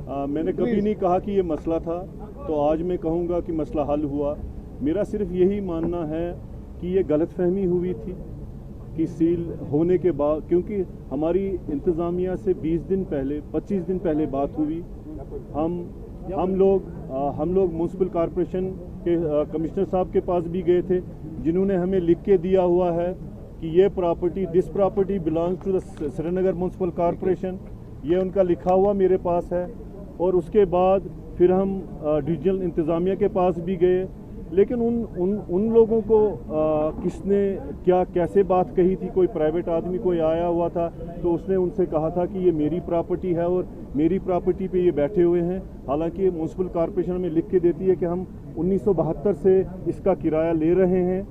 मैंने कभी नहीं कहा कि ये मसला था, तो आज मैं कहूँगा कि मसला हल हुआ। मेरा सिर्फ यही मानना है कि ये गलतफहमी हुई थी कि सील होने के बाद, क्योंकि हमारी इंतज़ामिया से 20 दिन पहले 25 दिन पहले बात हुई। हम लोग म्यूनसिपल कॉरपोरेशन के कमिश्नर साहब के पास भी गए थे, जिन्होंने हमें लिख के दिया हुआ है कि ये property, this property belongs to the Srinagar municipal corporation. ये उनका लिखा हुआ मेरे पास है। और उसके बाद फिर हम डिविजनल इंतज़ामिया के पास भी गए, लेकिन उन लोगों को किसने क्या कैसे बात कही थी, कोई प्राइवेट आदमी कोई आया हुआ था तो उसने उनसे कहा था कि ये मेरी प्रॉपर्टी है और मेरी प्रॉपर्टी पे ये बैठे हुए हैं। हालांकि म्यूनसिपल कॉरपोरेशन में लिख के देती है कि हम 1972 से इसका किराया ले रहे हैं।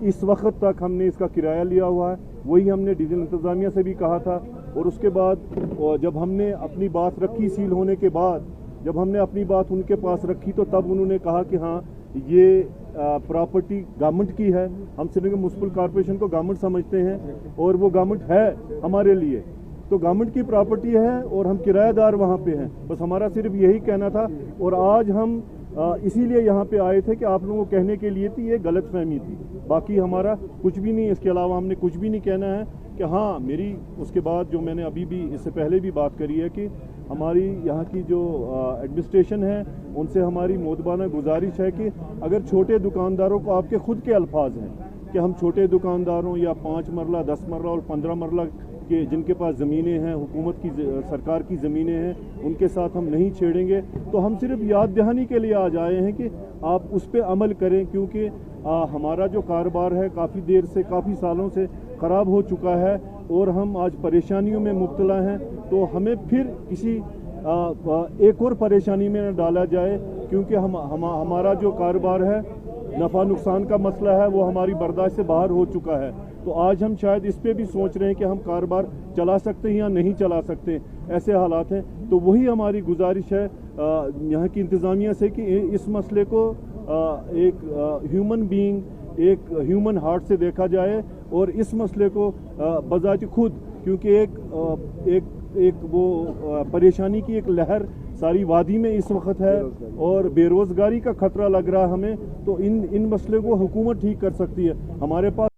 इस वक्त तक हमने इसका किराया लिया हुआ है, वही हमने डिविजनल इंतज़ामिया से भी कहा था। और उसके बाद जब हमने अपनी बात रखी सील होने के बाद, जब हमने अपनी बात उनके पास रखी तो तब उन्होंने कहा कि हाँ ये प्रॉपर्टी गवर्नमेंट की है। हम श्रीनगर म्यूनसिपल कॉरपोरेशन को गवर्नमेंट समझते हैं और वो गवर्नमेंट है हमारे लिए, तो गवर्नमेंट की प्रॉपर्टी है और हम किराएदार वहाँ पे हैं। बस हमारा सिर्फ यही कहना था। और आज हम इसीलिए यहाँ पे आए थे कि आप लोगों को कहने के लिए थी, ये गलतफहमी थी, बाकी हमारा कुछ भी नहीं। इसके अलावा हमने कुछ भी नहीं कहना है कि हाँ मेरी उसके बाद जो मैंने अभी भी इससे पहले भी बात करी है कि हमारी यहाँ की जो एडमिनिस्ट्रेशन है उनसे हमारी मोदबाना गुजारिश है कि अगर छोटे दुकानदारों को, आपके खुद के अल्फाज हैं कि हम छोटे दुकानदारों या 5 मरला 10 मरला और 15 मरला के जिनके पास ज़मीनें हैं, हुकूमत की सरकार की ज़मीनें हैं, उनके साथ हम नहीं छेड़ेंगे। तो हम सिर्फ याद दहानी के लिए आज आए हैं कि आप उस पर अमल करें, क्योंकि हमारा जो कारोबार है काफ़ी देर से, काफ़ी सालों से ख़राब हो चुका है और हम आज परेशानियों में मुब्तला हैं। तो हमें फिर किसी एक और परेशानी में न डाला जाए, क्योंकि हमारा जो कारोबार है, नफ़ा नुकसान का मसला है, वो हमारी बर्दाश्त से बाहर हो चुका है। तो आज हम शायद इस पे भी सोच रहे हैं कि हम कारोबार चला सकते हैं या नहीं चला सकते, ऐसे हालात हैं। तो वही हमारी गुजारिश है यहाँ की इंतज़ामिया से कि इस मसले को एक ह्यूमन बीइंग, एक ह्यूमन हार्ट से देखा जाए और इस मसले को बजाते खुद, क्योंकि एक वो परेशानी की एक लहर सारी वादी में इस वक्त है और बेरोज़गारी का खतरा लग रहा है हमें। तो इन मसले को हुकूमत ठीक कर सकती है। हमारे पास